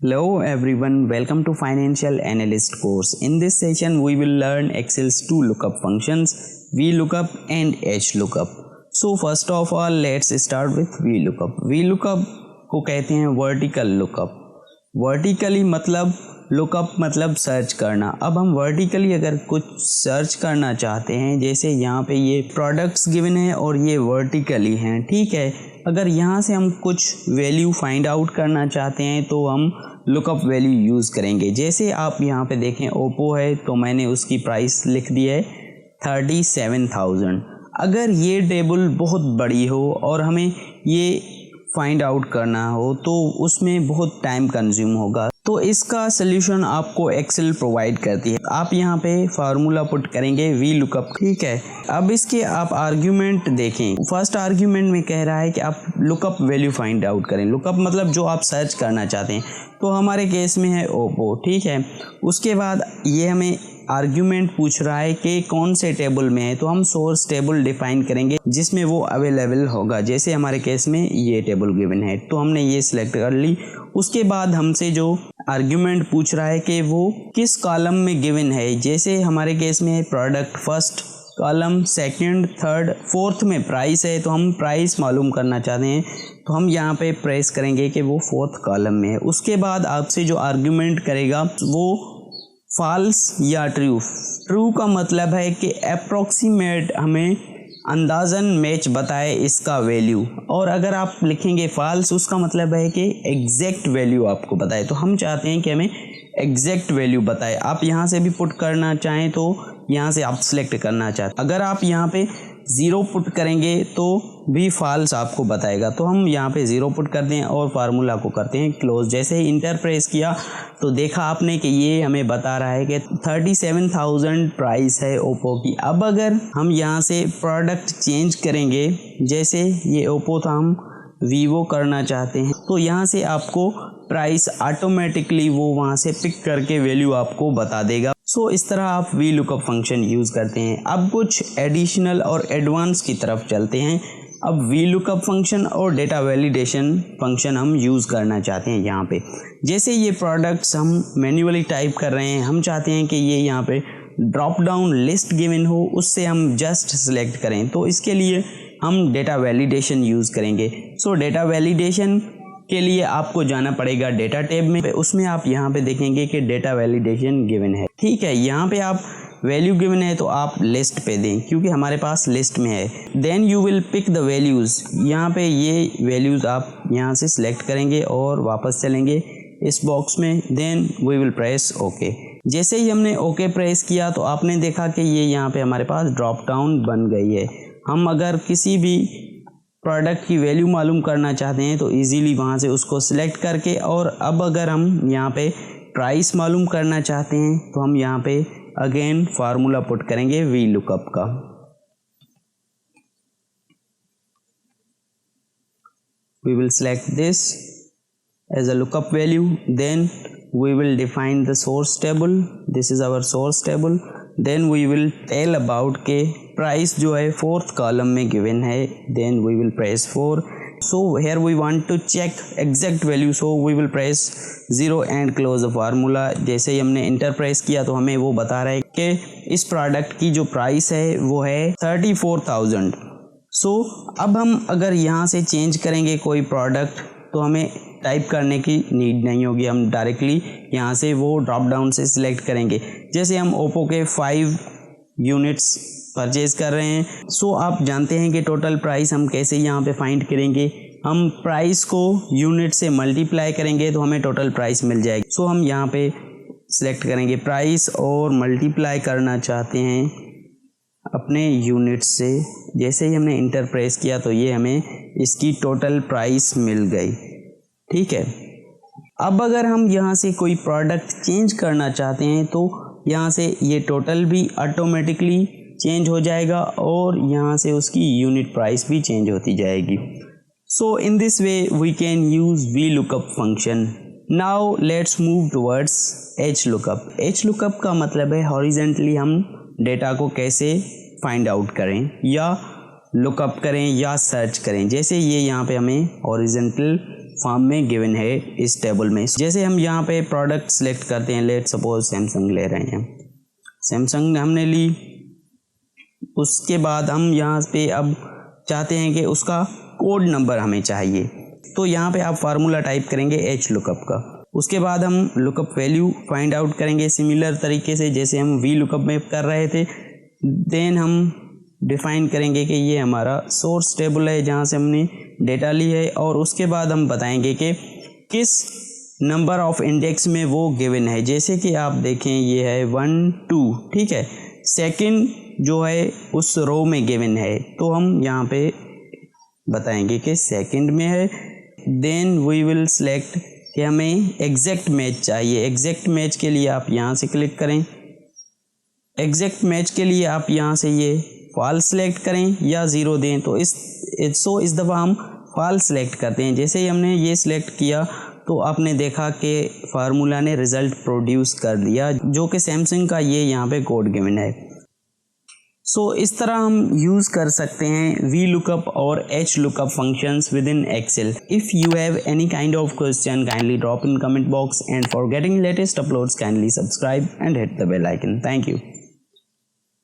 Hello everyone, welcome to Financial Analyst course. In this session, we will learn Excel's two lookup functions, VLOOKUP and HLOOKUP. So first of all, let's start with VLOOKUP. VLOOKUP को कहते हैं vertical lookup. Vertically मतलब lookup मतलब search करना. अब हम vertically अगर कुछ सर्च करना चाहते हैं, जैसे यहाँ पे ये प्रोडक्ट्स गिवन है और ये वर्टिकली हैं, ठीक है. अगर यहाँ से हम कुछ वैल्यू फाइंड आउट करना चाहते हैं तो हम लुकअप वैल्यू यूज़ करेंगे. जैसे आप यहाँ पे देखें ओप्पो है तो मैंने उसकी प्राइस लिख दी है 37,000. अगर ये टेबल बहुत बड़ी हो और हमें ये फाइंड आउट करना हो तो उसमें बहुत टाइम कंज्यूम होगा. तो इसका सल्यूशन आपको एक्सेल प्रोवाइड करती है. आप यहाँ पे फार्मूला पुट करेंगे VLOOKUP, ठीक है. अब इसके आप आर्ग्यूमेंट देखें. फर्स्ट आर्ग्यूमेंट में कह रहा है कि आप लुकअप वैल्यू फाइंड आउट करें. लुकअप मतलब जो आप सर्च करना चाहते हैं, तो हमारे केस में है ओप्पो, ठीक है. उसके बाद ये हमें आर्ग्यूमेंट पूछ रहा है कि कौन से टेबल में है, तो हम सोर्स टेबल डिफाइन करेंगे जिसमें वो अवेलेबल होगा. जैसे हमारे केस में ये टेबल गिवन है तो हमने ये सिलेक्ट कर ली. उसके बाद हमसे जो आर्ग्यूमेंट पूछ रहा है कि वो किस कॉलम में गिवन है. जैसे हमारे केस में है product first column, second, third, fourth में प्राइस है, तो हम प्राइस मालूम करना चाहते हैं तो हम यहाँ पे प्रेस करेंगे कि वो फोर्थ कॉलम में है. उसके बाद आपसे जो आर्ग्यूमेंट करेगा वो फॉल्स या ट्रू. ट्रू का मतलब है कि अप्रॉक्सीमेट हमें अंदाज़न मैच बताए इसका वैल्यू, और अगर आप लिखेंगे फॉल्स उसका मतलब है कि एग्जैक्ट वैल्यू आपको बताए. तो हम चाहते हैं कि हमें एग्जैक्ट वैल्यू बताए. आप यहाँ से भी पुट करना चाहें तो यहाँ से आप सिलेक्ट करना चाहते. अगर आप यहाँ पे 0 पुट करेंगे तो भी फॉल्स आपको बताएगा. तो हम यहाँ पे 0 पुट करते हैं और फार्मूला को करते हैं क्लोज. जैसे ही इंटर प्रेस किया तो देखा आपने कि ये हमें बता रहा है कि 37,000 प्राइस है ओप्पो की. अब अगर हम यहाँ से प्रोडक्ट चेंज करेंगे, जैसे ये ओप्पो था हम वीवो करना चाहते हैं, तो यहाँ से आपको प्राइस ऑटोमेटिकली वो वहाँ से पिक करके वैल्यू आपको बता देगा. सो इस तरह आप VLOOKUP फंक्शन यूज़ करते हैं. अब कुछ एडिशनल और एडवांस की तरफ चलते हैं. अब VLOOKUP फंक्शन और डेटा वैलिडेशन फंक्शन हम यूज़ करना चाहते हैं यहाँ पे. जैसे ये प्रोडक्ट्स हम मैन्युअली टाइप कर रहे हैं, हम चाहते हैं कि ये यहाँ पे ड्रॉप डाउन लिस्ट गिवन हो, उससे हम जस्ट सिलेक्ट करें. तो इसके लिए हम डेटा वैलिडेशन यूज़ करेंगे. सो डेटा वैलिडेशन के लिए आपको जाना पड़ेगा डेटा टैब में. उसमें आप यहाँ पे देखेंगे कि डेटा वैलिडेशन गिवन है, ठीक है. यहाँ पे आप वैल्यू गिवन है तो आप लिस्ट पे दें क्योंकि हमारे पास लिस्ट में है. Then you will pick the values. यहाँ पे ये वैल्यूज़ आप यहाँ से सिलेक्ट करेंगे और वापस चलेंगे इस बॉक्स में. Then we will press okay. जैसे ही हमने ओके प्रेस किया तो आपने देखा कि ये यहाँ पे हमारे पास ड्रॉप डाउन बन गई है. हम अगर किसी भी प्रोडक्ट की वैल्यू मालूम करना चाहते हैं तो इजीली वहाँ से उसको सिलेक्ट करके, और अब अगर हम यहाँ पे प्राइस मालूम करना चाहते हैं तो हम यहाँ पे अगेन फार्मूला पुट करेंगे VLOOKUP का. We will select this as a lookup value. Then we will define the source table. This is our source table. Then we will tell about के प्राइस जो है फोर्थ कॉलम में given है. Then we will press 4. So here we want to check exact value, so we will press 0 and close the formula. जैसे ही हमने enter press किया तो हमें वो बता रहा है कि इस प्रोडक्ट की जो प्राइस है वो है 34,000. सो अब हम अगर यहाँ से चेंज करेंगे कोई प्रोडक्ट तो हमें टाइप करने की नीड नहीं होगी. हम डायरेक्टली यहाँ से वो ड्रॉप डाउन से सिलेक्ट करेंगे. जैसे हम ओप्पो के 5 यूनिट्स परचेज़ कर रहे हैं. सो आप जानते हैं कि टोटल प्राइस हम कैसे यहाँ पे फाइंड करेंगे. हम प्राइस को यूनिट से मल्टीप्लाई करेंगे तो हमें टोटल प्राइस मिल जाएगी. सो हम यहाँ पे सिलेक्ट करेंगे प्राइस और मल्टीप्लाई करना चाहते हैं अपने यूनिट से. जैसे ही हमने इंटर प्रेस किया तो ये हमें इसकी टोटल प्राइस मिल गई, ठीक है. अब अगर हम यहाँ से कोई प्रोडक्ट चेंज करना चाहते हैं तो यहाँ से ये टोटल भी ऑटोमेटिकली चेंज हो जाएगा और यहाँ से उसकी यूनिट प्राइस भी चेंज होती जाएगी. So in this way we can use VLOOKUP function. Now let's move towards HLOOKUP. HLOOKUP का मतलब है हॉरिजेंटली हम डेटा को कैसे फाइंड आउट करें या लुकअप करें या सर्च करें. जैसे ये यहाँ पे हमें हॉरिजेंटल फॉर्म में गिवन है इस टेबल में। जैसे हम यहाँ पे प्रोडक्ट सेलेक्ट करते हैं, लेट सपोज सैमसंग ले रहे हैं, सैमसंग हमने ली। उसके बाद हम यहाँ पे अब चाहते हैं कि उसका कोड नंबर हमें चाहिए, तो यहाँ पे आप फार्मूला टाइप करेंगे एच लुकअप का। उसके बाद हम लुकअप वैल्यू फाइंड आउट करेंगे सिमिलर तरीके से जैसे हम वी लुकअप में कर रहे थे। देन हम डिफाइन करेंगे कि ये हमारा सोर्स टेबल है जहाँ से हमने डेटा ली है, और उसके बाद हम बताएंगे कि किस नंबर ऑफ इंडेक्स में वो गिवन है। जैसे कि आप देखें ये है 1 2, ठीक है। सेकंड जो है उस रो में गिवन है, तो हम यहाँ पे बताएंगे कि सेकंड में है। देन वी विल सेलेक्ट कि हमें एग्जैक्ट मैच चाहिए। एग्जैक्ट मैच के लिए आप यहाँ से क्लिक करें। एग्जैक्ट मैच के लिए आप यहाँ से ये फॉल्स सेलेक्ट करें या ज़ीरो दें। तो इस दफ़ा हम फॉल्स सेलेक्ट करते हैं। जैसे ही हमने ये सिलेक्ट किया तो आपने देखा कि फार्मूला ने रिज़ल्ट प्रोड्यूस कर दिया, जो कि सैमसंग का ये यहाँ पे कोड गिवन है। सो इस तरह हम यूज़ कर सकते हैं वी लुकअप और H lookup functions within Excel. If you have any kind of question, kindly drop in comment box, and for getting latest uploads kindly subscribe and hit the bell icon. Thank you.